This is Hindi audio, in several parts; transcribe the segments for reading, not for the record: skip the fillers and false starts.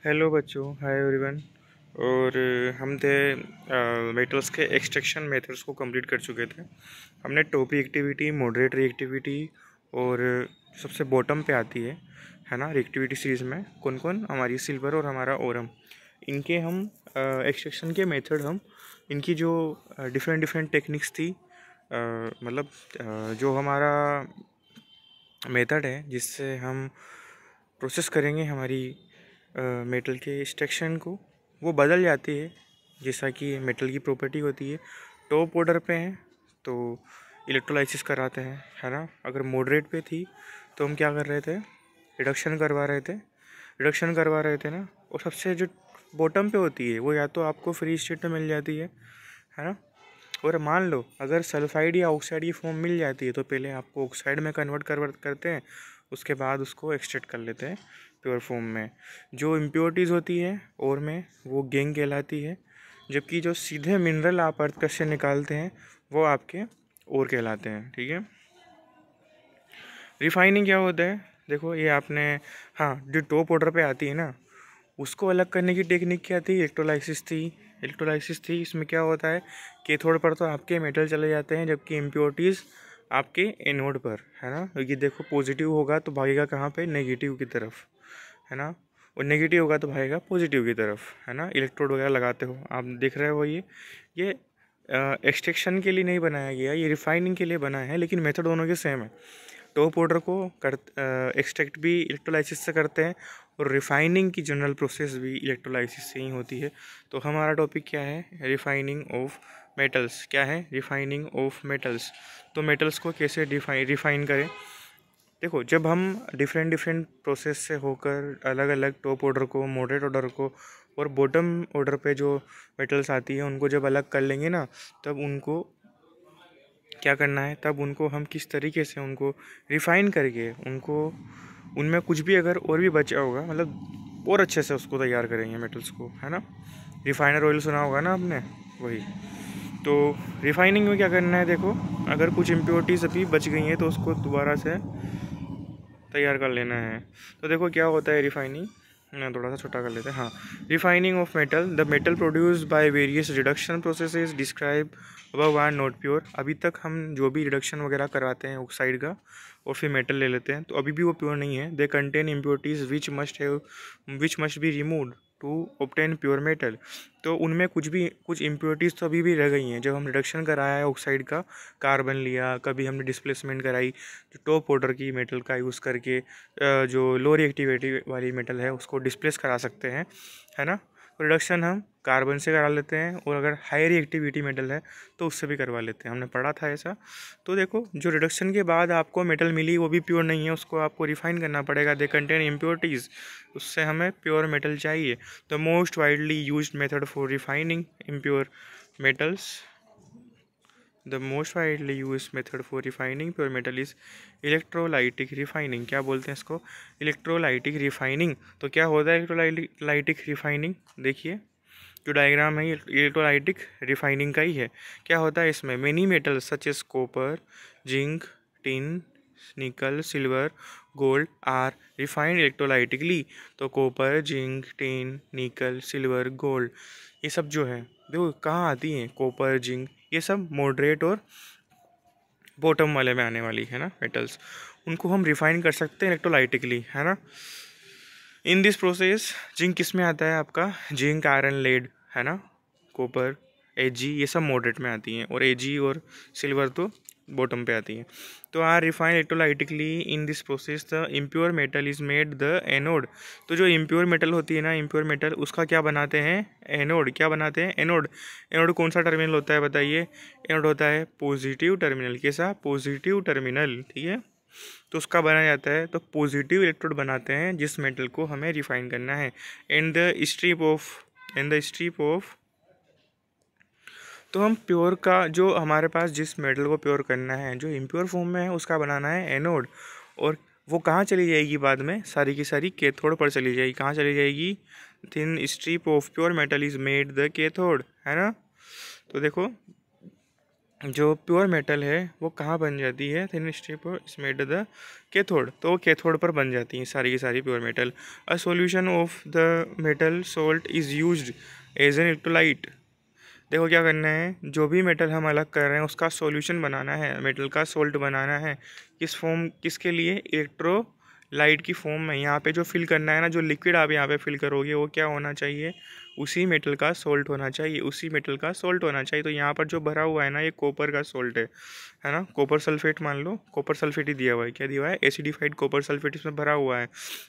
हेलो बच्चों, हाय एवरीवन। और हम थे मेटल्स के एक्सट्रैक्शन मेथड्स को कंप्लीट कर चुके थे। हमने टॉप रिएक्टिविटी, मॉडरेट रिएक्टिविटी और सबसे बॉटम पे आती है ना रिएक्टिविटी सीरीज़ में कौन कौन, हमारी सिल्वर और हमारा ओरम, इनके हम एक्सट्रैक्शन के मेथड, हम इनकी जो डिफरेंट डिफरेंट टेक्निक्स थी, मतलब जो हमारा मेथड है जिससे हम प्रोसेस करेंगे हमारी मेटल के एक्सट्रैक्शन को, वो बदल जाती है। जैसा कि मेटल की प्रॉपर्टी होती है, टॉप ऑर्डर पे है तो इलेक्ट्रोलाइसिस कराते हैं, है ना। अगर मॉडरेट पे थी तो हम क्या कर रहे थे, रिडक्शन करवा रहे थे ना। और सबसे जो बॉटम पे होती है वो या तो आपको फ्री स्टेट में मिल जाती है ना। और मान लो अगर सल्फाइड या ऑक्साइड की फॉर्म मिल जाती है तो पहले आपको ऑक्साइड में कन्वर्ट करते हैं, उसके बाद उसको एक्सट्रैक्ट कर लेते हैं प्योर फॉर्म में। जो इम्प्योरिटीज़ होती है और में वो गैंग कहलाती है, जबकि जो सीधे मिनरल आप अर्थ क्रस्ट से निकालते हैं वो आपके और कहलाते हैं। ठीक है। रिफाइनिंग क्या होता है, देखो ये आपने, हाँ, जो टॉप ऑर्डर पे आती है ना, उसको अलग करने की टेक्निक क्या थी, इलेक्ट्रोलाइसिस थी। इसमें क्या होता है, कैथोड पर तो आपके मेटल चले जाते हैं, जबकि इम्प्योरिटीज़ आपके एनोड पर, है ना। क्योंकि देखो पॉजिटिव होगा तो भागेगा कहाँ पे, नेगेटिव की तरफ, है ना। और नेगेटिव होगा तो भागेगा पॉजिटिव की तरफ, है ना। इलेक्ट्रोड वगैरह लगाते हो आप, देख रहे हो ये एक्सट्रैक्शन के लिए नहीं बनाया गया, ये रिफाइनिंग के लिए बना है, लेकिन मेथड दोनों के सेम है। टॉप ऑर्डर को एक्सट्रैक्ट भी इलेक्ट्रोलाइसिस से करते हैं और रिफाइनिंग की जनरल प्रोसेस भी इलेक्ट्रोलाइसिस से ही होती है। तो हमारा टॉपिक क्या है, रिफाइनिंग ऑफ मेटल्स। क्या है, रिफाइनिंग ऑफ मेटल्स। तो मेटल्स को कैसे रिफाइन करें। देखो, जब हम डिफरेंट डिफरेंट प्रोसेस से होकर अलग अलग टॉप ऑर्डर को, मॉडरेट ऑर्डर को और बॉटम ऑर्डर पे जो मेटल्स आती है उनको जब अलग कर लेंगे ना, तब उनको क्या करना है, तब उनको हम किस तरीके से उनको रिफ़ाइन करके उनको, उनमें कुछ भी अगर और भी बचा होगा, मतलब और अच्छे से उसको तैयार करेंगे मेटल्स को, है ना। रिफाइनर ऑयल सुना होगा ना आपने, वही। तो रिफाइनिंग में क्या करना है, देखो अगर कुछ इम्प्योरिटीज़ अभी बच गई हैं तो उसको दोबारा से तैयार कर लेना है। तो देखो क्या होता है रिफाइनिंग, ना थोड़ा सा छोटा कर लेते हैं। हाँ, refining of metal, the metal produce by various reduction processes describe above are not pure. अभी तक हम जो भी रिडक्शन वगैरह करवाते हैं ऑक्साइड का और फिर मेटल ले लेते हैं, तो अभी भी वो प्योर नहीं है। They contain impurities which must be removed to obtain pure metal. तो उनमें कुछ इम्प्योरिटीज़ तो अभी भी रह गई हैं। जब हम रिडक्शन कराया है ऑक्साइड का, कार्बन लिया, कभी हमने डिस्प्लेसमेंट कराई, जो टॉप ऑर्डर की मेटल का यूज़ करके जो लो रिएक्टिविटी वाली मेटल है उसको डिस्प्लेस करा सकते हैं, है ना। रिडक्शन हम कार्बन से करा लेते हैं, और अगर हाई रिएक्टिविटी मेटल है तो उससे भी करवा लेते हैं, हमने पढ़ा था ऐसा। तो देखो, जो रिडक्शन के बाद आपको मेटल मिली वो भी प्योर नहीं है, उसको आपको रिफाइन करना पड़ेगा। दे कंटेन इम्प्योरिटीज़, उससे हमें प्योर मेटल चाहिए। The most widely used method for refining impure metals, the most widely use method for refining pure metal is electrolytic refining. क्या बोलते हैं इसको, इलेक्ट्रोलाइटिक रिफाइनिंग। तो क्या होता है इलेक्ट्रोलाइटिक रिफाइनिंग, देखिए जो डायग्राम है ये इलेक्ट्रोलाइटिक रिफाइनिंग का ही है। क्या होता है इसमें, many metals such as copper, zinc, tin, निकल, सिल्वर, गोल्ड आर रिफाइंड इलेक्ट्रोलाइटिकली। तो कॉपर, जिंक, टिन, निकल, सिल्वर, गोल्ड, ये सब जो है देखो कहाँ आती हैं, कॉपर, जिंक, ये सब मॉडरेट और बॉटम वाले में आने वाली है ना मेटल्स। उनको हम रिफाइन कर सकते हैं इलेक्ट्रोलाइटिकली, है ना। इन दिस प्रोसेस जिंक किस में आता है आपका, जिंक, आयरन, लेड, है ना, कॉपर, एजी, ये सब मॉडरेट में आती हैं, और एजी और सिल्वर तो बॉटम पे आती हैं। तो are refine electrolytically in this process the impure metal is made the anode. तो जो इम्प्योर मेटल होती है ना, इम्प्योर मेटल, उसका क्या बनाते हैं, एनोड। क्या बनाते हैं, एनोड। एनोड कौन सा टर्मिनल होता है बताइए, एनोड होता है पॉजिटिव टर्मिनल। कैसा, पॉजिटिव टर्मिनल, ठीक है। तो उसका बनाया जाता है, तो पॉजिटिव इलेक्ट्रोड बनाते हैं जिस मेटल को हमें रिफाइन करना है। इन द स्ट्रिप ऑफ तो हम प्योर का, जो हमारे पास जिस मेटल को प्योर करना है, जो इम्प्योर फॉर्म में है, उसका बनाना है एनोड। और वो कहाँ चली जाएगी बाद में, सारी की सारी कैथोड पर चली जाएगी। कहाँ चली जाएगी, thin strip of pure metal is made the cathode, है ना। तो देखो जो प्योर मेटल है वो कहाँ बन जाती है, thin strip is made the cathode, तो वो कैथोड पर बन जाती हैं सारी की सारी pure metal. A solution of the metal salt is used as an electrolyte. देखो क्या करना है, जो भी मेटल हम अलग कर रहे हैं उसका सॉल्यूशन बनाना है, मेटल का सोल्ट बनाना है। किस फॉर्म, किसके लिए, इलेक्ट्रोलाइट की फॉर्म में। यहाँ पे जो फिल करना है ना, जो लिक्विड आप यहाँ पे फिल करोगे वो क्या होना चाहिए, उसी मेटल का सोल्ट होना चाहिए, उसी मेटल का सोल्ट होना चाहिए। तो यहाँ पर जो भरा हुआ है ना, ये कॉपर का सोल्ट है ना, कॉपर सल्फेट मान लो, कॉपर सल्फेट ही दिया हुआ है, क्या दिया हुआ है, एसिडिफाइड कॉपर सल्फेट इसमें भरा हुआ है।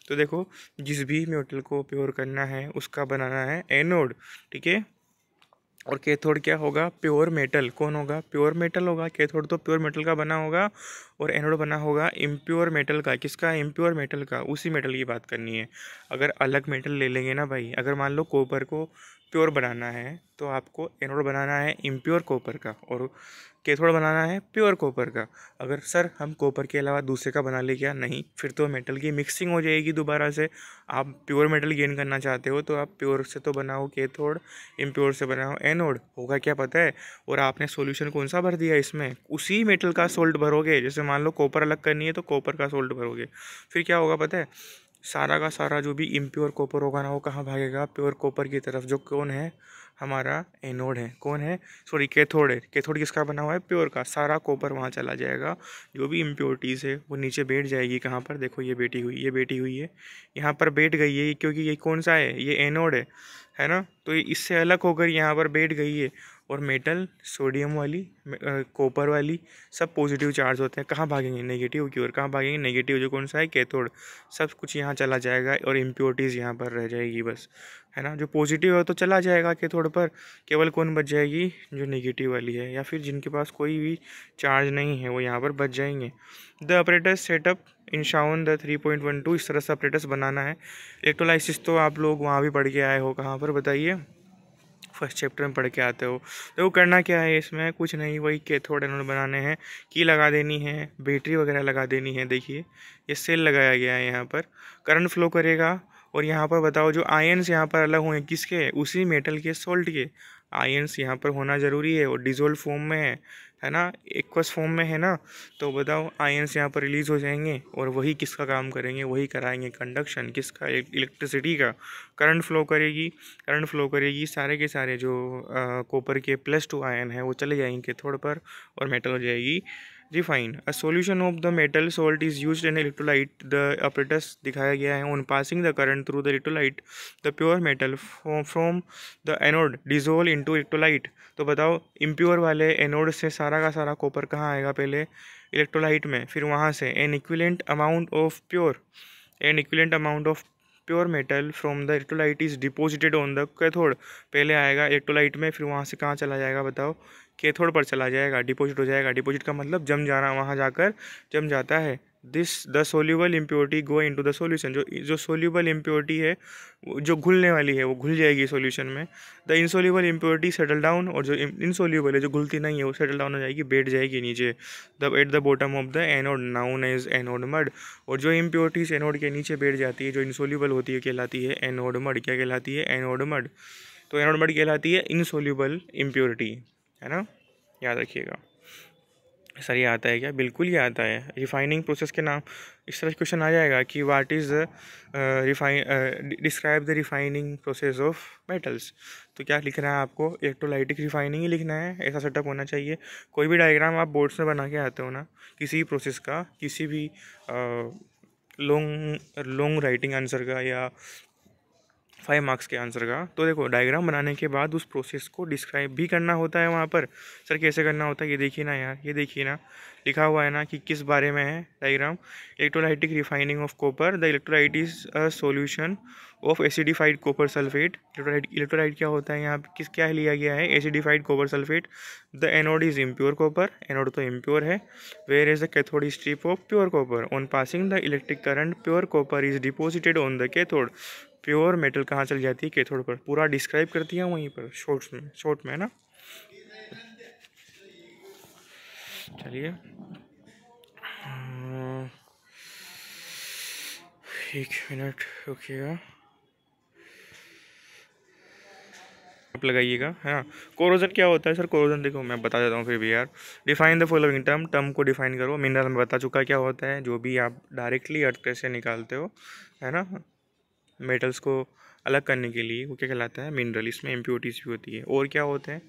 तो देखो जिस भी मेटल को प्योर करना है उसका बनाना है एनोड, ठीक है। और कैथोड क्या होगा, प्योर मेटल। कौन होगा, प्योर मेटल होगा। कैथोड तो प्योर मेटल का बना होगा और एनोड बना होगा इम्प्योर मेटल का। किसका, इम्प्योर मेटल का, उसी मेटल की बात करनी है। अगर अलग मेटल ले लेंगे ना भाई, अगर मान लो कॉपर को प्योर बनाना है तो आपको एनोड बनाना है इम्प्योर कॉपर का और कैथोड बनाना है प्योर कॉपर का। अगर सर हम कॉपर के अलावा दूसरे का बना ले क्या, नहीं, फिर तो मेटल की मिक्सिंग हो जाएगी दोबारा से। आप प्योर मेटल गेन करना चाहते हो तो आप प्योर से तो बनाओ कैथोड, इम्प्योर से बनाओ एनोड, होगा क्या पता है। और आपने सॉल्यूशन कौन सा भर दिया इसमें, उसी मेटल का सोल्ट भरोगे। जैसे मान लो कॉपर अलग करनी है तो कॉपर का सोल्ट भरोगे, फिर क्या होगा पता है, सारा का सारा जो भी इम्प्योर कॉपर होगा ना वो कहाँ भागेगा, प्योर कॉपर की तरफ, जो कौन है, हमारा एनोड है। कौन है, सॉरी कैथोड है। कैथोड किसका बना हुआ है, प्योर का। सारा कॉपर वहाँ चला जाएगा, जो भी इम्प्योरिटीज़ है वो नीचे बैठ जाएगी। कहाँ पर, देखो ये बैठी हुई, ये बैठी हुई है, यहाँ पर बैठ गई है क्योंकि ये कौन सा है, ये एनोड है ना। तो ये इससे अलग होकर यहाँ पर बैठ गई है। और मेटल, सोडियम वाली, कॉपर वाली, सब पॉजिटिव चार्ज होते हैं, कहाँ भागेंगे, नेगेटिव की ओर। कहाँ भागेंगे, नेगेटिव, जो कौन सा है, कैथोड। सब कुछ यहाँ चला जाएगा और इम्प्योरिटीज़ यहाँ पर रह जाएगी बस, है ना। जो पॉजिटिव है तो चला जाएगा कैथोड पर, केवल कौन बच जाएगी, जो नेगेटिव वाली है या फिर जिनके पास कोई भी चार्ज नहीं है वो यहाँ पर बच जाएंगे। The apparatus setup in shown the 3.12, इस तरह से ऑपरेटस बनाना है। इलेक्ट्रोलाइसिस तो आप लोग वहाँ भी पढ़ के आए हो, कहाँ पर बताइए, फर्स्ट चैप्टर में पढ़ के आते हो। तो वो करना क्या है इसमें, कुछ नहीं, वही कैथोड एनोड बनाने हैं, की लगा देनी है, बैटरी वगैरह लगा देनी है। देखिए ये सेल लगाया गया है, यहाँ पर करंट फ्लो करेगा। और यहाँ पर बताओ जो आयन्स यहाँ पर अलग हुए किसके, उसी मेटल के सोल्ट के। आयन्स यहाँ पर होना ज़रूरी है और डिजोल्व फॉर्म में है ना, एक्वस फॉर्म में है ना। तो बताओ आयन्स यहाँ पर रिलीज हो जाएंगे और वही किसका काम करेंगे, वही कराएंगे कंडक्शन, किसका, इलेक्ट्रिसिटी का। करंट फ्लो करेगी, करंट फ्लो करेगी, सारे के सारे जो कॉपर के +2 आयन है वो चले जाएंगे कैथोड पर और मेटल हो जाएगी refine. A solution of the metal salt is used in electrolyte, the apparatus दिखाया गया है। On passing the current through the electrolyte the pure metal from the anode dissolve into electrolyte. तो बताओ इम्प्योर वाले एनोड से सारा का सारा कॉपर कहाँ आएगा, पहले इलेक्ट्रोलाइट में, फिर वहाँ से N equivalent amount of pure, N equivalent amount of pure metal from the electrolyte is deposited on the cathode. पहले आएगा इलेक्ट्रोलाइट में, फिर वहाँ से कहाँ चला जाएगा बताओ, कैथोड पर चला जाएगा, डिपॉजिट हो जाएगा। डिपॉजिट का मतलब जम जाना, वहाँ जाकर जम जाता है। This the soluble impurity go into the solution. जो सोल्यूबल इम्प्योरिटी है, जो घुलने वाली है वो घुल जाएगी सॉल्यूशन में। The insoluble impurity settle down, और जो इनसोल्यूबल है, जो घुलती नहीं है, वो सेटल डाउन हो जाएगी, बैठ जाएगी नीचे, the at the bottom of the anode known as anode mud. और जो इम्प्योरिटीज एनोड के नीचे बैठ जाती है, जो इनसोल्यूबल होती है, कहलाती है एनोड मड। क्या कहलाती है, एनोड मड। तो एनोड मड कहलाती है इनसोल्यूबल इम्प्योरिटी, है ना, याद रखिएगा। सर ये आता है क्या, बिल्कुल ये आता है। रिफाइनिंग प्रोसेस के नाम, इस तरह क्वेश्चन आ जाएगा कि what is describe the refining process of metals. तो क्या लिखना है आपको, इलेक्ट्रोलाइटिक रिफाइनिंग ही लिखना है, ऐसा सेटअप होना चाहिए। कोई भी डायग्राम आप बोर्ड्स में बना के आते हो ना, किसी भी प्रोसेस का, किसी भी लॉन्ग लॉन्ग राइटिंग आंसर का या 5 मार्क्स के आंसर का, तो देखो डायग्राम बनाने के बाद उस प्रोसेस को डिस्क्राइब भी करना होता है वहाँ पर। सर कैसे करना होता है, ये देखिए ना यार, ये देखिए ना, लिखा हुआ है ना कि किस बारे में है diagram. Electrolytic refining of copper, the electrolyte is a solution of acidified copper sulphate. Electrolyte क्या होता है, यहाँ पे किस क्या लिया गया है, acidified copper sulphate. The anode is impure copper, anode तो इम्प्योर है। Where is the cathode strip of pure copper, on passing the electric current pure copper is deposited on the cathode. Pure metal कहाँ चल जाती है, कैथोड पर। पूरा डिस्क्राइब करती है वहीं पर, शॉर्ट में है ना। चलिए एक मिनट रुकिएगा। आप लगाइएगा, है ना। कोरोजन क्या होता है सर? कोरोजन देखो मैं बता देता हूँ फिर भी यार। डिफाइन द फॉलोइंग टर्म को डिफाइन करो। मिनरल में बता चुका क्या होता है, जो भी आप डायरेक्टली अर्थ से निकालते हो, है ना, मेटल्स को अलग करने के लिए, वो क्या कहलाता है? मिनरल। इसमें इम्प्योरिटीज भी होती है। और क्या होते हैं?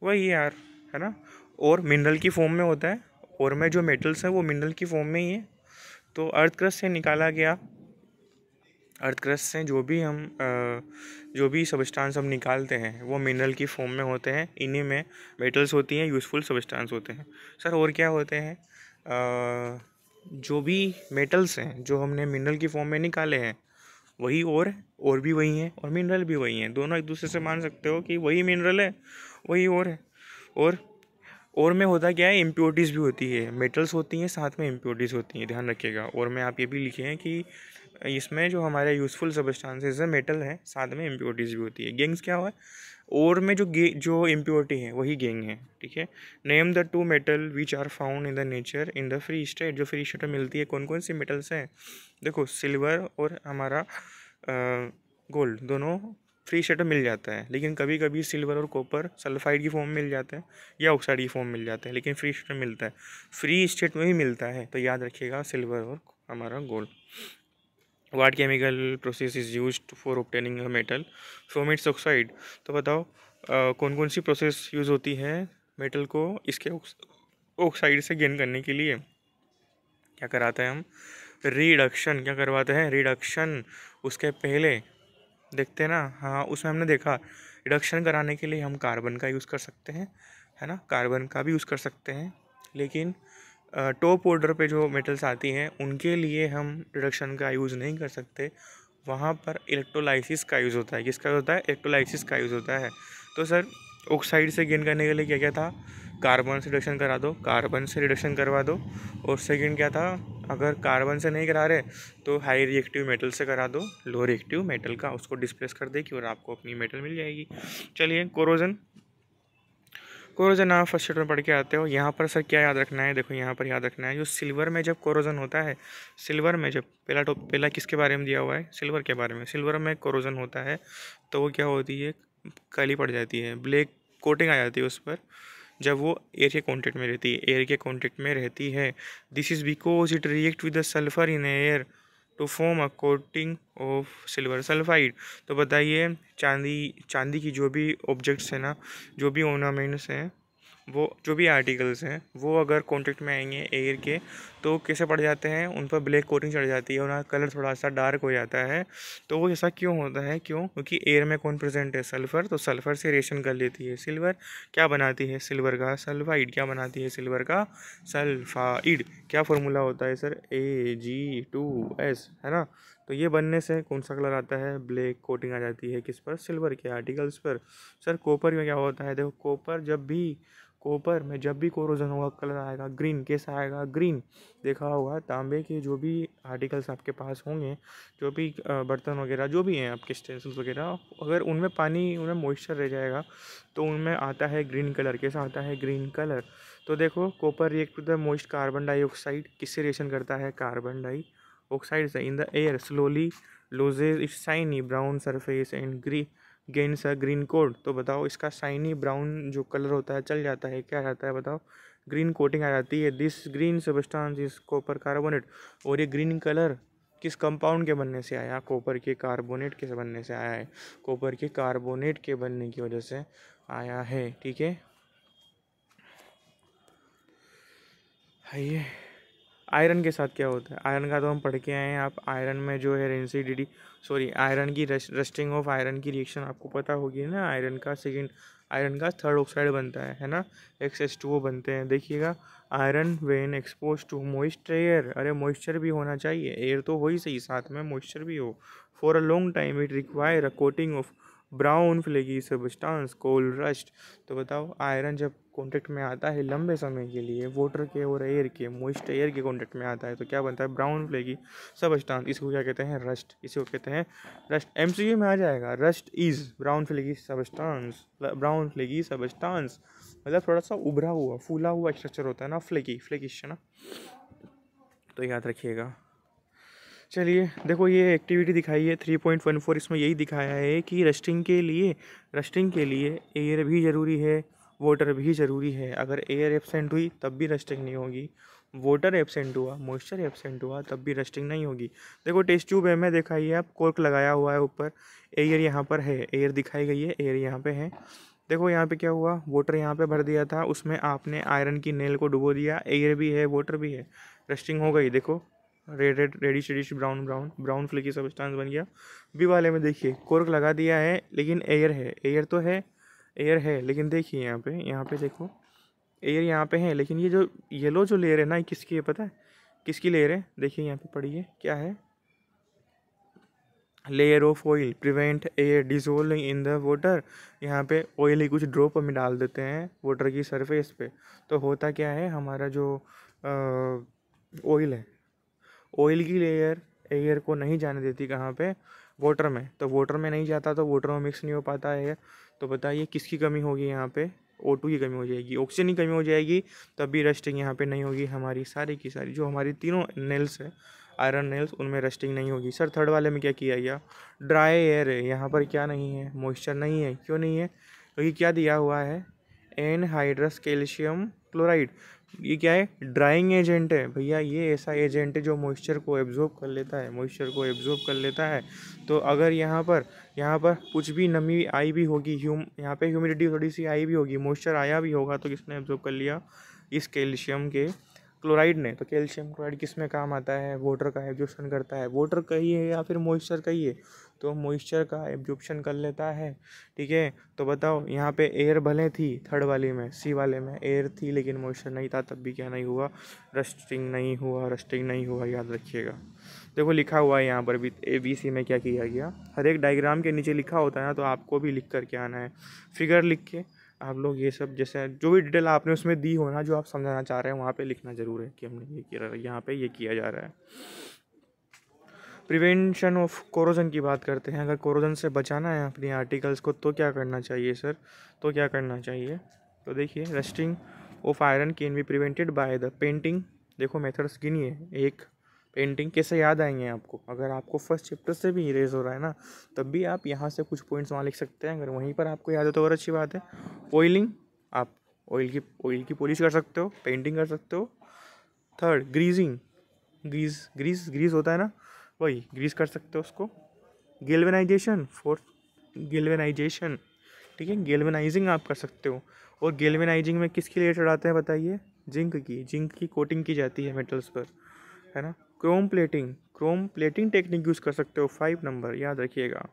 वही यार, है ना। और मिनरल की फॉर्म में होता है, और में जो मेटल्स हैं वो मिनरल की फॉर्म में ही है। तो अर्थ क्रस्ट से निकाला गया, अर्थ क्रस्ट से जो भी सब्सटेंस हम निकालते हैं वो मिनरल की फॉर्म में होते हैं। इन्हीं में मेटल्स होती हैं, यूज़फुल सब्सटेंस होते हैं। सर और क्या होते हैं? जो भी मेटल्स हैं जो हमने मिनरल की फॉर्म में निकाले हैं वही और भी वही हैं, और मिनरल भी वही हैं। दोनों एक दूसरे से मान सकते हो कि वही मिनरल है, वही और है। और और में होता क्या है? इम्प्योरिटीज़ भी होती है। मेटल्स होती हैं, साथ में इम्प्योरिटीज़ होती हैं, ध्यान रखिएगा। और में आप ये भी लिखे हैं कि इसमें जो हमारे यूज़फुल सब्सटेंसेस है, मेटल है, साथ में इम्प्योरिटीज़ भी होती है। गैंग्स क्या हुआ है? और में जो इम्प्योरिटी है वही गैंग है, ठीक है। Name the two metal which are found in the nature in the free state. जो फ्री स्टेट में मिलती है कौन कौन सी मेटल्स हैं? देखो, सिल्वर और हमारा गोल्ड दोनों फ्री स्टेट में मिल जाता है, लेकिन कभी कभी सिल्वर और कॉपर सल्फाइड की फॉर्म में मिल जाते हैं या ऑक्साइड की फॉर्म में मिल जाते हैं, लेकिन फ्री स्टेट में मिलता है, फ्री स्टेट में ही मिलता है। तो याद रखिएगा, सिल्वर और हमारा gold. What chemical process is used for obtaining a metal from its oxide. तो बताओ कौन कौन सी प्रोसेस यूज़ होती है मेटल को इसके ऑक्साइड से गेन करने के लिए? क्या कराते हैं हम? रिडक्शन। क्या करवाते हैं? रिडक्शन। उसके पहले देखते हैं ना, हाँ उसमें हमने देखा रिडक्शन कराने के लिए हम कार्बन का यूज़ कर सकते हैं, है ना, कार्बन का भी यूज़ कर सकते हैं। लेकिन टॉप ऑर्डर पे जो मेटल्स आती हैं उनके लिए हम रिडक्शन का यूज़ नहीं कर सकते। वहाँ पर इलेक्ट्रोलाइसिस का यूज़ होता है। किसका होता है? इलेक्ट्रोलाइसिस का यूज़ होता है। तो सर ऑक्साइड से गेन करने के लिए क्या क्या था? कार्बन से रिडक्शन करा दो, कार्बन से रिडक्शन करवा दो। और सेकंड क्या था? अगर कार्बन से नहीं करा रहे तो हाई रिएक्टिव मेटल से करा दो, लो रिएक्टिव मेटल का उसको डिस्प्लेस कर देगी और आपको अपनी मेटल मिल जाएगी। चलिए, कोरोजन। कोरोजन आप फर्स्ट में पढ़ के आते हो। यहाँ पर सर क्या याद रखना है? देखो यहाँ पर याद रखना है, जो सिल्वर में जब कोरोजन होता है, सिल्वर में जब पहला किसके बारे में दिया हुआ है? सिल्वर के बारे में। सिल्वर में कोरोजन होता है तो वो क्या होती है? काली पड़ जाती है, ब्लैक कोटिंग आ जाती है उस पर, जब वो एयर के कांटेक्ट में रहती है, एयर के कांटेक्ट में रहती है। This is because it react with the sulphur in air to form a coating of silver sulphide. तो बताइए, चांदी की जो भी ऑब्जेक्ट्स हैं ना, जो भी ऑर्नामेंट्स हैं, वो जो भी आर्टिकल्स हैं, वो अगर कांटेक्ट में आएंगे एयर के तो कैसे पड़ जाते हैं? उन पर ब्लैक कोटिंग चढ़ जाती है, उनका कलर थोड़ा सा डार्क हो जाता है। तो वो ऐसा क्यों होता है? क्यों? क्योंकि एयर में कौन प्रेजेंट है? सल्फर। तो सल्फर से रिएक्शन कर लेती है सिल्वर। क्या बनाती है? सिल्वर का सल्फाइड। क्या बनाती है? सिल्वर का सल्फाइड। क्या फॉर्मूला होता है सर? Ag2S, है ना। तो ये बनने से कौन सा कलर आता है? ब्लैक कोटिंग आ जाती है किस पर? सिल्वर के आर्टिकल्स पर। सर कॉपर में क्या होता है? देखो, कॉपर में जब भी कोरोजन होगा कलर आएगा ग्रीन। कैसा आएगा? ग्रीन। देखा होगा तांबे के जो भी आर्टिकल्स आपके पास होंगे, जो भी बर्तन वगैरह जो भी हैं आपके स्टेंसिल्स वगैरह, अगर उनमें पानी, उनमें मॉइस्चर रह जाएगा तो उनमें आता है ग्रीन कलर। कैसा आता है? Green colour. तो देखो, copper react with the moist carbon dioxide. किससे रिएक्शन करता है? कार्बन डाइऑक्साइड से। In the air slowly loses it's shiny brown surface and gains a green code. तो बताओ, इसका शाइनी ब्राउन जो कलर होता है चल जाता है, क्या आता है बताओ? ग्रीन कोटिंग आ जाती है। This green substance is copper carbonate. और ये ग्रीन कलर किस कंपाउंड के बनने से आया? कॉपर के कार्बोनेट के बनने से आया है। कॉपर के कार्बोनेट के बनने की वजह से आया है, ठीक है। ये आयरन के साथ क्या होता है? आयरन का तो हम पढ़ के आए हैं। आप आयरन में जो है एनसीडीडी, सॉरी, आयरन की रस्टिंग ऑफ आयरन की रिएक्शन आपको पता होगी ना। आयरन का थर्ड ऑक्साइड बनता है ना, XH2O बनते हैं। देखिएगा, iron when expose to moisture air. अरे मॉइस्चर भी होना चाहिए, एयर तो हो ही सही, साथ में मॉइस्चर भी हो। For a long time it require a coating of brown flaky substance called rust. तो बताओ, आयरन जब कांटेक्ट में आता है लंबे समय के लिए वाटर के और एयर के, मॉइस्ट एयर के कांटेक्ट में आता है, तो क्या बनता है? Brown flaky substance. इसको क्या कहते हैं? रस्ट। इसको कहते हैं रस्ट। MCQ में आ जाएगा, rust is brown flaky substance. Brown flaky substance मतलब थोड़ा सा उभरा हुआ, फूला हुआ स्ट्रक्चर होता है ना, फ्लेकिश है ना। तो याद रखिएगा। चलिए देखो ये एक्टिविटी दिखाई है 3.14, इसमें यही दिखाया है कि रस्टिंग के लिए एयर भी ज़रूरी है, वाटर भी ज़रूरी है। अगर एयर एब्सेंट हुई तब भी रस्टिंग नहीं होगी, वाटर एब्सेंट हुआ, मॉइस्चर एब्सेंट हुआ तब भी रस्टिंग नहीं होगी। देखो टेस्ट ट्यूब है, में दिखाई है आप, कॉर्क लगाया हुआ है ऊपर, एयर यहाँ पर है, एयर दिखाई गई है, एयर यहाँ पे है। देखो यहाँ पे क्या हुआ, वाटर यहाँ पे भर दिया था, उसमें आपने आयरन की नेल को डुबो दिया, एयर भी है, वाटर भी है, रस्टिंग हो गई। देखो reddish reddish brown brown brown flaky substance बन गया। बी वाले में देखिए कोर्क लगा दिया है लेकिन एयर है, एयर तो है, एयर है लेकिन देखिए यहाँ पे देखो एयर यहाँ पे है, लेकिन ये जो येलो जो लेयर है ना, ये किसकी है पता है, किसकी लेयर है? देखिए यहाँ पे पड़ी है, क्या है? Layer of oil prevent air dissolving in the water. यहाँ पे ऑयल ही कुछ ड्रॉप में डाल देते हैं वाटर की सरफेस पे, तो होता क्या है, हमारा जो ऑयल है, ऑयल की लेयर एयर को नहीं जाने देती कहाँ पे, वाटर में। तो वाटर में नहीं जाता तो वाटर में मिक्स नहीं हो पाता है। तो बताइए किसकी कमी होगी यहाँ पे? O2 की कमी हो जाएगी, ऑक्सीजन की कमी हो जाएगी, तब भी रस्टिंग यहाँ पे नहीं होगी। हमारी सारी की सारी जो हमारी तीनों नेल्स है, आयरन नेल्स, उनमें रस्टिंग नहीं होगी। सर थर्ड वाले में क्या किया गया? ड्राई एयर है, यहाँ पर क्या नहीं है? मॉइस्चर नहीं है। क्यों नहीं है? क्योंकि क्या दिया हुआ है? Anhydrous calcium chloride. ये क्या है? ड्राइंग एजेंट है भैया, ये ऐसा एजेंट है जो मॉइस्चर को एब्जॉर्ब कर लेता है, मॉइस्चर को एब्जॉर्ब कर लेता है। तो अगर यहाँ पर कुछ भी नमी आई भी होगी, यहाँ पे ह्यूमिडिटी थोड़ी सी आई भी होगी, मॉइस्चर आया भी होगा, तो किसने एब्जॉर्ब कर लिया? इस कैल्शियम के क्लोराइड ने। तो कैल्शियम क्लोराइड किस में काम आता है? वाटर का एब्जॉर्प्शन करता है। वाटर का ही है या फिर मॉइस्चर का ही है? तो मॉइस्चर का एब्जॉर्प्शन कर लेता है। ठीक है, तो बताओ यहाँ पे एयर भले थी थर्ड वाले में, सी वाले में एयर थी लेकिन मॉइस्चर नहीं था, तब भी क्या नहीं हुआ? रस्टिंग नहीं हुआ, रस्टिंग नहीं हुआ, याद रखिएगा। देखो लिखा हुआ है यहाँ पर भी ABC में क्या किया गया, हर एक डायग्राम के नीचे लिखा होता है ना, तो आपको भी लिख कर के आना है, फिगर लिख के आप लोग ये सब जैसे जो भी डिटेल आपने उसमें दी हो ना, जो आप समझाना चाह रहे हैं, वहाँ पे लिखना ज़रूर है कि हमने ये किया, यहाँ पे ये किया जा रहा है। प्रिवेंशन ऑफ कोरोजन की बात करते हैं। अगर कोरोजन से बचाना है अपनी आर्टिकल्स को तो क्या करना चाहिए सर? तो क्या करना चाहिए? तो देखिए rusting of iron can be prevented by the painting. देखो मेथड्स गिनिए। एक, पेंटिंग कैसे याद आएंगे आपको? अगर आपको फर्स्ट चैप्टर से भी इरेज हो रहा है ना, तब भी आप यहाँ से कुछ पॉइंट्स वहाँ लिख सकते हैं। अगर वहीं पर आपको याद हो तो और अच्छी बात है। ऑयलिंग, आप ऑयल की पॉलिश कर सकते हो, पेंटिंग कर सकते हो। थर्ड, ग्रीजिंग, ग्रीस होता है ना, वही ग्रीस कर सकते हो उसको। गेल्वेनाइजेशन, फोर्थ गेल्वेनाइजेशन, ठीक है, गेल्वेनाइजिंग आप कर सकते हो। और गेल्वेनाइजिंग में किसकी लेयर चढ़ाते हैं बताइए? जिंक की कोटिंग की जाती है मेटल्स पर, है ना। क्रोम प्लेटिंग टेक्निक यूज़ कर सकते हो, 5 नंबर याद रखिएगा।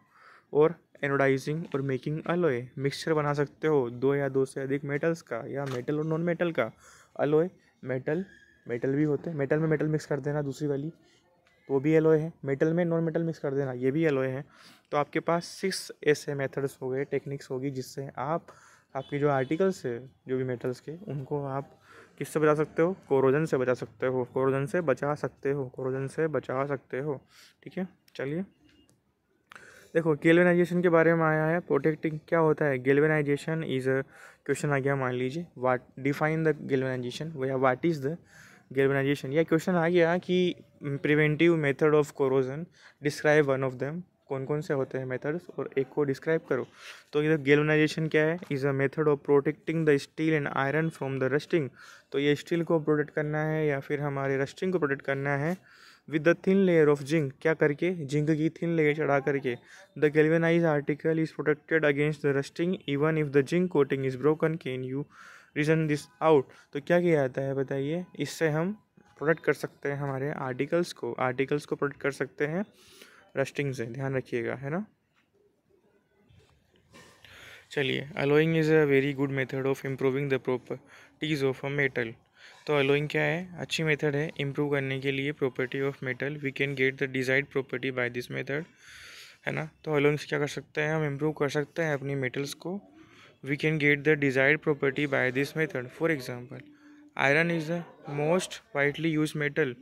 और एनोडाइजिंग और मेकिंग अलॉय, मिक्सचर बना सकते हो दो या दो से अधिक मेटल्स का, या मेटल और नॉन मेटल का। अलॉय, मेटल भी होते हैं, मेटल में मेटल मिक्स कर देना दूसरी वाली, तो भी एलॉय है। मेटल में नॉन मेटल मिक्स कर देना, ये भी एलॉय है। तो आपके पास 6 ऐसे मेथड्स हो गए, टेक्निक्स होगी, जिससे आप आपके जो आर्टिकल्स है जो भी मेटल्स के, उनको आप किससे बचा सकते हो? कोरोजन से बचा सकते हो, कोरोजन से बचा सकते हो, कोरोजन से बचा सकते हो। ठीक है, चलिए देखो गैल्वेनाइजेशन के बारे में आया है। प्रोटेक्टिंग क्या होता है? गैल्वेनाइजेशन इज अ क्वेश्चन आ गया, मान लीजिए वाट डिफाइन द गैल्वेनाइजेशन, या वाट इज़ द गैल्वेनाइजेशन। या क्वेश्चन आ गया कि preventive method of corrosion, describe one of them. कौन कौन से होते हैं मेथड्स, और एक को डिस्क्राइब करो। तो ये गैल्वेनाइजेशन क्या है? Is a method of protecting the steel and iron from the rusting. तो ये स्टील को प्रोटेक्ट करना है या फिर हमारे रस्टिंग को प्रोटेक्ट करना है with the thin layer of zinc. क्या करके? जिंक की थिन लेयर चढ़ा करके। The galvanize article is protected against the rusting even if the zinc coating is broken. Can you reason this out? तो क्या किया जाता है बताइए? इससे हम प्रोटेक्ट कर सकते हैं हमारे आर्टिकल्स को प्रोटेक्ट कर सकते हैं रस्टिंग से, ध्यान रखिएगा, है ना। चलिए, alloying is a very good method of improving the properties of a metal. तो अलोइंग क्या है? अच्छी मेथड है इम्प्रूव करने के लिए property of metal. We can get the desired property by this method, है ना। तो अलोइंग से क्या कर सकते हैं? हम इम्प्रूव कर सकते हैं अपनी मेटल्स को। We can get the desired property by this method. For example, iron is the most widely use metal.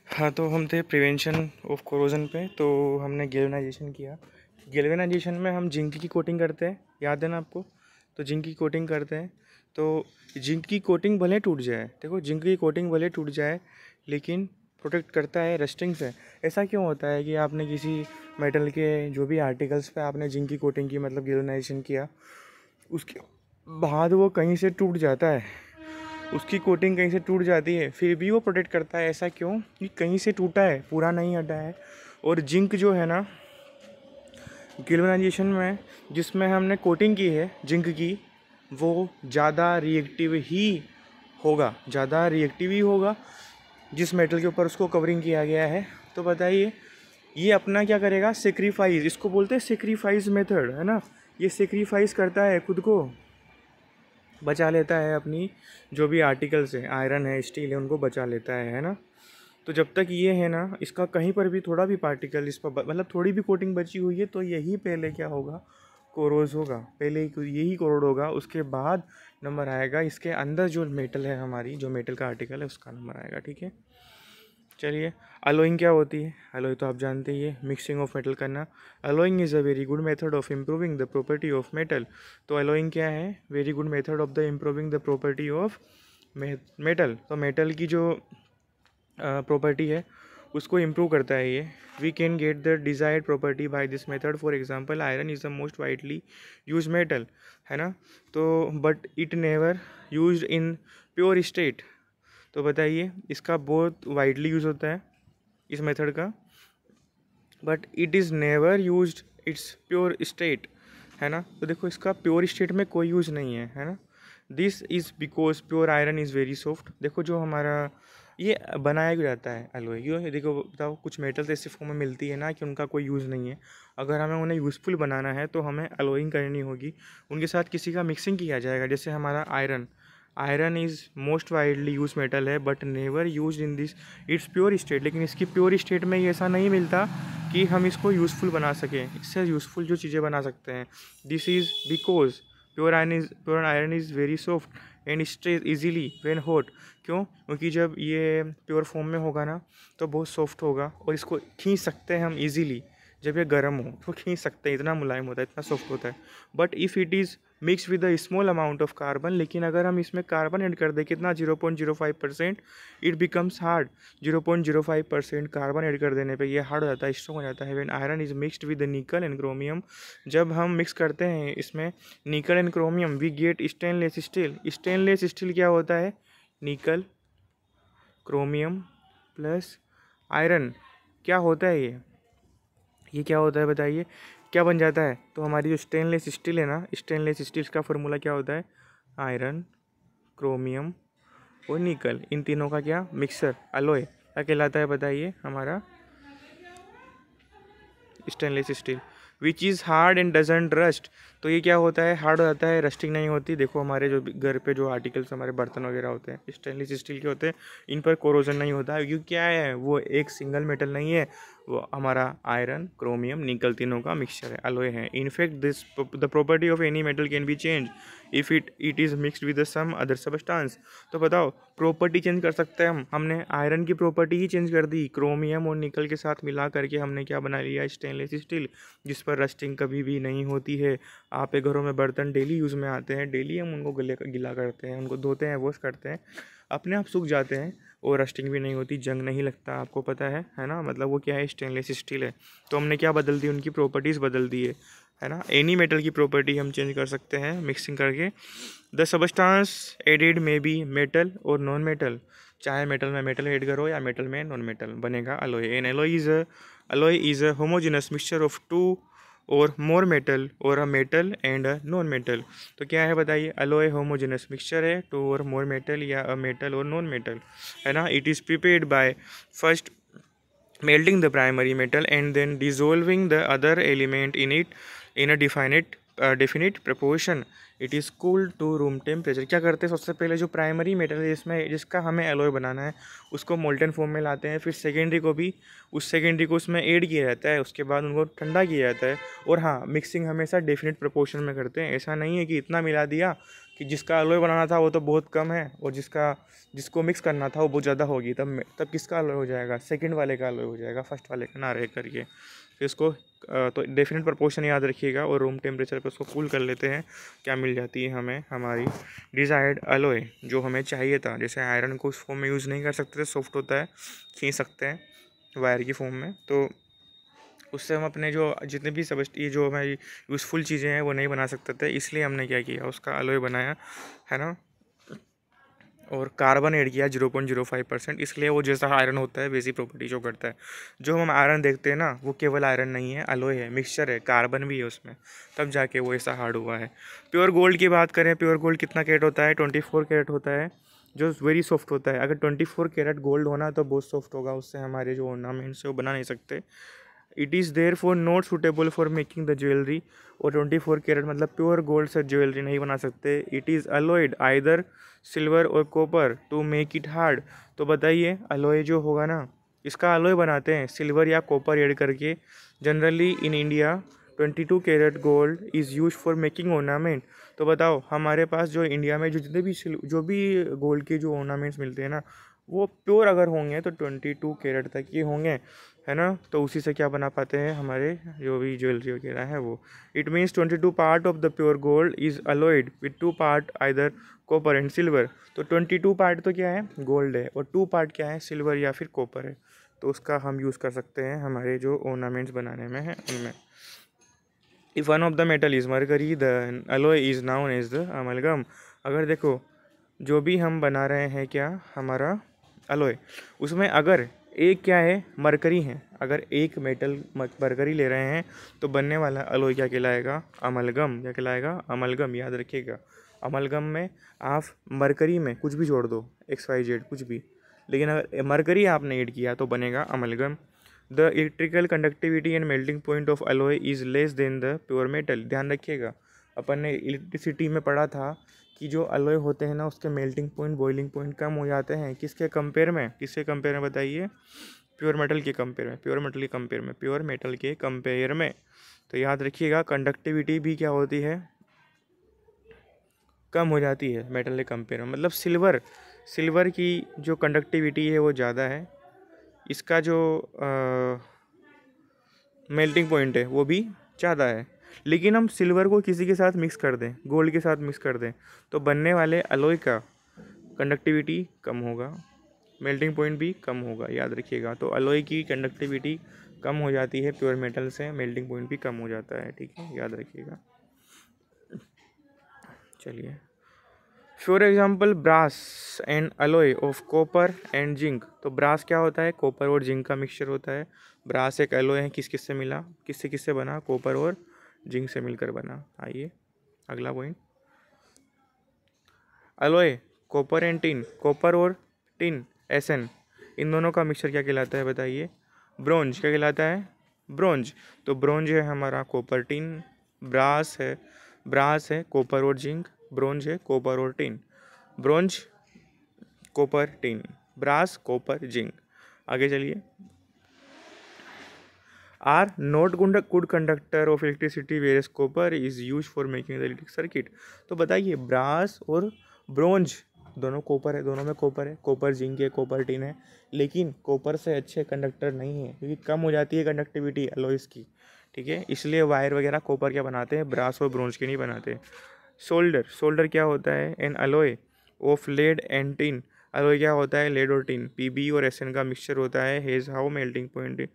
हाँ, तो हम थे प्रिवेंशन ऑफ कोरोजन पे, तो हमने गैल्वेनाइजेशन किया। गैल्वेनाइजेशन में हम जिंक की कोटिंग करते हैं, याद है ना आपको? तो जिंक की कोटिंग करते हैं, तो जिंक की कोटिंग भले टूट जाए, देखो जिंक की कोटिंग भले टूट जाए लेकिन प्रोटेक्ट करता है रस्टिंग से। ऐसा क्यों होता है कि आपने किसी मेटल के जो भी आर्टिकल्स पे आपने जिंक की कोटिंग की, मतलब गैल्वेनाइजेशन किया, उसके बाद वो कहीं से टूट जाता है, उसकी कोटिंग कहीं से टूट जाती है, फिर भी वो प्रोटेक्ट करता है। ऐसा क्यों? कि कहीं से टूटा है, पूरा नहीं हटा है। और जिंक जो है ना, गैल्वेनाइजेशन में जिसमें हमने कोटिंग की है जिंक की, वो ज़्यादा रिएक्टिव ही होगा, ज़्यादा रिएक्टिव ही होगा जिस मेटल के ऊपर उसको कवरिंग किया गया है। तो बताइए ये अपना क्या करेगा? सेक्रीफाइस, इसको बोलते हैं सेक्रीफाइस मेथड, है ना। ये सेक्रीफाइस करता है, खुद को बचा लेता है, अपनी जो भी आर्टिकल्स हैं, आयरन है, स्टील है, उनको बचा लेता है ना। तो जब तक ये है ना, इसका कहीं पर भी थोड़ा भी पार्टिकल इस पर मतलब थोड़ी भी कोटिंग बची हुई है तो यही पहले क्या होगा? कोरोज होगा, पहले यही कोरोड होगा, उसके बाद नंबर आएगा इसके अंदर जो मेटल है, हमारी जो मेटल का आर्टिकल है उसका नंबर आएगा। ठीक है, चलिए अलोइंग क्या होती है? अलोई तो आप जानते ही है, मिक्सिंग ऑफ मेटल करना। Alloying is a very good method of improving the property of metal. तो अलोइंग क्या है? Very good method of the improving the property of metal. तो मेटल की जो प्रॉपर्टी है उसको इम्प्रूव करता है ये। We can get the desired property by this method. For example iron is the most widely use metal, है ना। तो but it never used in pure state. तो बताइए इसका बहुत वाइडली यूज़ होता है इस मेथड का, but it is never used it's pure state, है ना। तो देखो इसका प्योर स्टेट में कोई यूज़ नहीं है ना। This is because pure iron is very soft. देखो जो हमारा ये बनाया भी जाता है एलॉय, ये देखो बताओ, कुछ मेटल्स ऐसी फॉर्म में मिलती है ना कि उनका कोई यूज़ नहीं है। अगर हमें उन्हें यूज़फुल बनाना है तो हमें एलोइंग करनी होगी, उनके साथ किसी का मिक्सिंग किया जाएगा। जैसे हमारा iron, iron is most widely use metal है but never use in this it's pure state. लेकिन इसकी प्योर स्टेट में ये ऐसा नहीं मिलता कि हम इसको यूज़फुल बना सकें, इससे यूज़फुल जो चीज़ें बना सकते हैं। This is because pure iron is very soft and stage easily when hot. क्यों? क्योंकि जब ये प्योर फॉर्म में होगा ना तो बहुत सॉफ्ट होगा और इसको खींच सकते हैं हम इजीली। जब ये गर्म हो तो खींच सकते हैं, इतना मुलायम होता है, इतना सॉफ्ट होता है। But if it is mix with a small amount of carbon, लेकिन अगर हम इसमें कार्बन ऐड कर दें, कितना? 0.05%, it becomes hard. 0.05% carbon add कर देने पे ये हार्ड हो जाता है, स्ट्रॉन्ग हो जाता है। When iron is mixed with nickel and chromium, जब हम मिक्स करते हैं इसमें nickel and chromium, we get stainless steel. Stainless steel क्या होता है? निकल, क्रोमियम प्लस आयरन। क्या होता है ये क्या होता है बताइए? क्या बन जाता है? तो हमारी जो स्टेनलेस स्टील है ना, स्टेनलेस स्टील का फॉर्मूला क्या होता है? आयरन, क्रोमियम और निकल, इन तीनों का क्या? मिक्सर, अलॉय, क्या कहलाता है बताइए? हमारा stainless steel, which is hard and doesn't rust. तो ये क्या होता है? हार्ड हो जाता है, रस्टिंग नहीं होती। देखो हमारे जो घर पे जो आर्टिकल्स, हमारे बर्तन वगैरह होते हैं स्टेनलेस स्टील के होते हैं, इन पर कोरोजन नहीं होता है। क्योंकि क्या है, वो एक सिंगल मेटल नहीं है, वो हमारा आयरन, क्रोमियम, निकल तीनों का मिक्सचर है, अलॉय है। In fact this the property of any metal can be change if it is mixed with some other substance. तो बताओ प्रॉपर्टी चेंज कर सकते हैं हम। हमने आयरन की प्रॉपर्टी ही चेंज कर दी, क्रोमियम और निकल के साथ मिला करके हमने क्या बना लिया? स्टेनलेस स्टील, जिस पर रस्टिंग कभी भी नहीं होती है। आप के घरों में बर्तन डेली यूज़ में आते हैं, डेली हम उनको गीला करते हैं, उनको धोते हैं, वॉश करते हैं, अपने आप सूख जाते हैं और रस्टिंग भी नहीं होती, जंग नहीं लगता, आपको पता है ना। मतलब वो क्या है? स्टेनलेस स्टील है। तो हमने क्या बदल दी? उनकी प्रॉपर्टीज़ बदल दी है ना। एनी मेटल की प्रॉपर्टी हम चेंज कर सकते हैं मिक्सिंग करके। The substance added may be metal और नॉन मेटल, चाहे मेटल में मेटल ऐड करो या मेटल में नॉन मेटल, बनेगा alloy. An alloy is a homogeneous mixture of two or more metal or a metal and a non metal। तो क्या है बताइए? alloy homogeneous mixture है, टू और मोर मेटल या अ मेटल और नॉन मेटल, है ना। It is prepared by first melting the primary metal and then dissolving the other element in it in a definite proportion। It is cooled to room temperature. क्या करते हैं? सबसे पहले जो प्राइमरी मेटल है जिसमें जिसका हमें एलॉय बनाना है उसको मोल्टन फॉर्म में लाते हैं, फिर सेकेंडरी को भी सेकेंडरी को उसमें ऐड किया जाता है, उसके बाद उनको ठंडा किया जाता है। और हाँ, मिक्सिंग हमेशा डेफिनेट प्रोपोर्शन में करते हैं। ऐसा नहीं है कि इतना मिला दिया कि जिसका अलॉय बनाना था वो तो बहुत कम है और जिसको मिक्स करना था वो बहुत ज़्यादा होगी, तब किसका अलॉय हो जाएगा, सेकंड वाले का अलॉय हो जाएगा, फर्स्ट वाले का ना रह करके। फिर इसको तो डेफिनेट प्रपोर्शन याद रखिएगा और रूम टेम्परेचर पे उसको कूल कर लेते हैं, क्या मिल जाती है हमें हमारी डिज़ायर्ड अलॉय जो हमें चाहिए था। जैसे आयरन को उस फॉर्म में यूज़ नहीं कर सकते थे, सॉफ्ट होता है, खींच सकते हैं वायर की फॉर्म में, तो उससे हम अपने जो जितने भी सब ये जो हमारी यूज़फुल चीज़ें हैं वो नहीं बना सकते थे, इसलिए हमने क्या किया, उसका अलॉय बनाया, है ना, और कार्बन ऐड किया 0.05%, इसलिए वो जैसा आयरन होता है वैसी प्रॉपर्टी जो करता है। जो हम आयरन देखते हैं ना वो केवल आयरन नहीं है, अलॉय है, मिक्सचर है, कार्बन भी है उसमें, तब जाके वो ऐसा हार्ड हुआ है। प्योर गोल्ड की बात करें, प्योर गोल्ड कितना कैरेट होता है, 24 कैरेट होता है, जो वेरी सॉफ्ट होता है। अगर 24 कैरेट गोल्ड होना तो बहुत सॉफ्ट होगा, उससे हमारे जो ऑर्नामेंट्स है वो बना नहीं सकते। It is there for not suitable for making the jewellery, और 24 कैरेट मतलब प्योर गोल्ड से ज्वेलरी नहीं बना सकते। It is alloyed either silver और copper two make it hard. तो बताइए अलॉय जो होगा ना, इसका अलॉय बनाते हैं सिल्वर या कॉपर ऐड करके। Generally in India 22 carat gold is use for making ornament. तो बताओ हमारे पास जो इंडिया में जो जितने भी जो भी गोल्ड के जो ऑर्नामेंट्स मिलते हैं ना, वो प्योर अगर होंगे तो 22 कैरेट तक ही होंगे, है ना। तो उसी से क्या बना पाते हैं हमारे जो भी ज्वेलरी वगैरह है वो। It means 22 part of the pure gold is alloyed with 2 part either copper and silver. तो 22 पार्ट तो क्या है, गोल्ड है, और 2 पार्ट क्या है, सिल्वर या फिर कॉपर है। तो उसका हम यूज़ कर सकते हैं हमारे जो ऑर्नामेंट्स बनाने में है उनमें। If one of the metal is mercury the alloy is known as the amalgam. अगर देखो जो भी हम बना रहे हैं क्या हमारा अलॉय, उसमें अगर एक क्या है, मरकरी है, अगर एक मेटल मरकरी ले रहे हैं तो बनने वाला अलॉय क्या कहलाएगा, अमलगम। क्या कहलाएगा, अमलगम। याद रखिएगा अमलगम में आप मरकरी में कुछ भी जोड़ दो, XYZ कुछ भी, लेकिन अगर मरकरी आपने ऐड किया तो बनेगा amalgam. The electrical conductivity and melting point of alloy is less than the pure metal. ध्यान रखिएगा अपन ने इलेक्ट्रिसिटी में पढ़ा था कि जो अलॉय होते हैं ना उसके मेल्टिंग पॉइंट, बॉइलिंग पॉइंट कम हो जाते हैं। किसके कंपेयर में, किसके कंपेयर में बताइए, प्योर मेटल के कंपेयर में, प्योर मेटल के कंपेयर में, प्योर मेटल के कंपेयर में। तो याद रखिएगा कंडक्टिविटी भी क्या होती है, कम हो जाती है मेटल के कंपेयर में। मतलब सिल्वर की जो कंडक्टिविटी है वो ज़्यादा है, इसका जो मेल्टिंग पॉइंट है वो भी ज़्यादा है। लेकिन हम सिल्वर को किसी के साथ मिक्स कर दें, गोल्ड के साथ मिक्स कर दें, तो बनने वाले अलॉय का कंडक्टिविटी कम होगा, मेल्टिंग पॉइंट भी कम होगा। याद रखिएगा तो अलॉय की कंडक्टिविटी कम हो जाती है प्योर मेटल से, मेल्टिंग पॉइंट भी कम हो जाता है, ठीक है, याद रखिएगा। चलिए, for example brass and alloy of copper and zinc. तो ब्रास क्या होता है, कॉपर और जिंक का मिक्सचर होता है। ब्रास एक अलॉय है, किस से मिला, किससे बना, कॉपर और जिंक से मिलकर बना। आइए अगला point, alloy copper and tin, copper और टिन SN, इन दोनों का मिक्सचर क्या कहलाता है बताइए, ब्रोंज। क्या कहलाता है, ब्रोंज। तो ब्रोंज है हमारा कॉपर टिन, ब्रास है कॉपर और जिंक, ब्रोंज है कॉपर और tin, bronze copper tin, brass copper zinc. आगे चलिए, are not good conductor of electricity various copper is use for making the electric circuit. तो बताइए ब्रास और ब्रोंज दोनों कॉपर है, दोनों में कॉपर है, कॉपर जिंक है, कॉपर टिन है, लेकिन कॉपर से अच्छे कंडक्टर नहीं है क्योंकि कम हो जाती है कंडक्टिविटी अलॉयस की, ठीक है, इसलिए वायर वगैरह कॉपर क्या बनाते हैं, ब्रास और ब्रोंज के नहीं बनाते। सोल्डर क्या होता है, an alloy of lead and tin. Alloy क्या होता है, लेड और टिन, PB और SN का मिक्सचर होता है। Has how melting point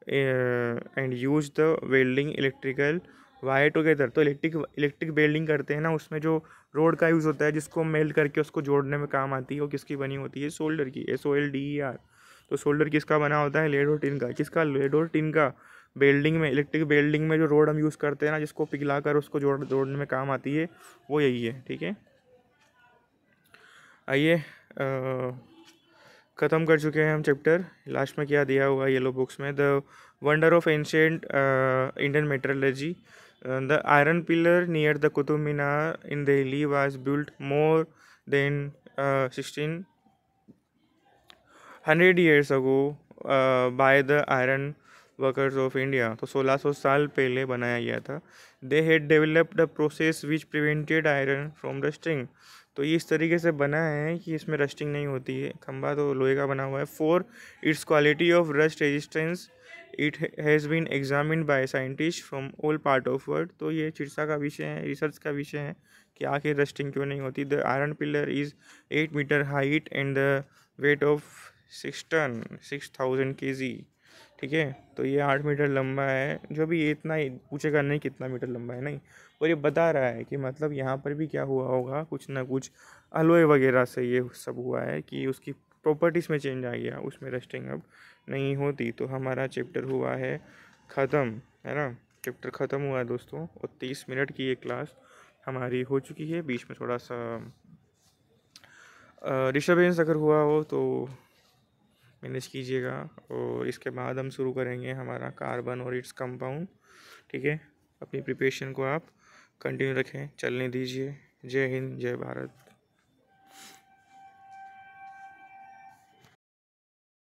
and use the welding electrical wire together. तो इलेक्ट्रिक वेल्डिंग करते हैं ना, उसमें जो रोड का यूज़ होता है जिसको मेल्ट करके उसको जोड़ने में काम आती है, वो किसकी बनी होती है, सोल्डर की, SOLDER। तो सोल्डर किसका बना होता है, लेड और टिन का। किसका, लेड और टिन का। बेल्डिंग में, इलेक्ट्रिक बेल्डिंग में जो रोड हम यूज़ करते हैं ना, जिसको पिघला कर उसको जोड़ने में काम आती है, वो यही है, ठीक है। आइए ख़त्म कर चुके हैं हम चैप्टर। लास्ट में क्या दिया हुआ है येलो बुक्स में, the wonder of ancient Indian metrology. The iron pillar near the Qutub Minar in Delhi was built more than 1600 years ago by the iron workers of India, तो 1600 साल पहले बनाया गया था। They had developed a process which prevented iron from rusting, तो ये इस तरीके से बना है कि इसमें रस्टिंग नहीं होती है। खंबा तो लोहे का बना हुआ है। For its quality of rust resistance it has been examined by scientist from all part of world, तो ये चर्चा का विषय है, रिसर्च का विषय है कि आखिर रस्टिंग क्यों नहीं होती। The iron pillar is 8 metre height and the weight of 6 ton 6000 kg, ठीक है। तो ये 8 मीटर लंबा है, जो भी ये इतना ही पूछेगा नहीं कितना मीटर लंबा है, नहीं, और ये बता रहा है कि मतलब यहाँ पर भी क्या हुआ होगा, कुछ ना कुछ अलॉय वगैरह से ये सब हुआ है कि उसकी प्रॉपर्टीज़ में चेंज आ गया, उसमें रस्टिंग अब नहीं होती। तो हमारा चैप्टर हुआ है ख़त्म, है ना, चैप्टर ख़त्म हुआ है दोस्तों। और 30 मिनट की ये क्लास हमारी हो चुकी है। बीच में थोड़ा सा डिस्टर्बेंस अगर हुआ हो तो मैनेज कीजिएगा। और इसके बाद हम शुरू करेंगे हमारा कार्बन और इट्स कंपाउंड, ठीक है। अपनी प्रिपरेशन को आप कंटिन्यू रखें, चलने दीजिए। जय हिंद, जय भारत।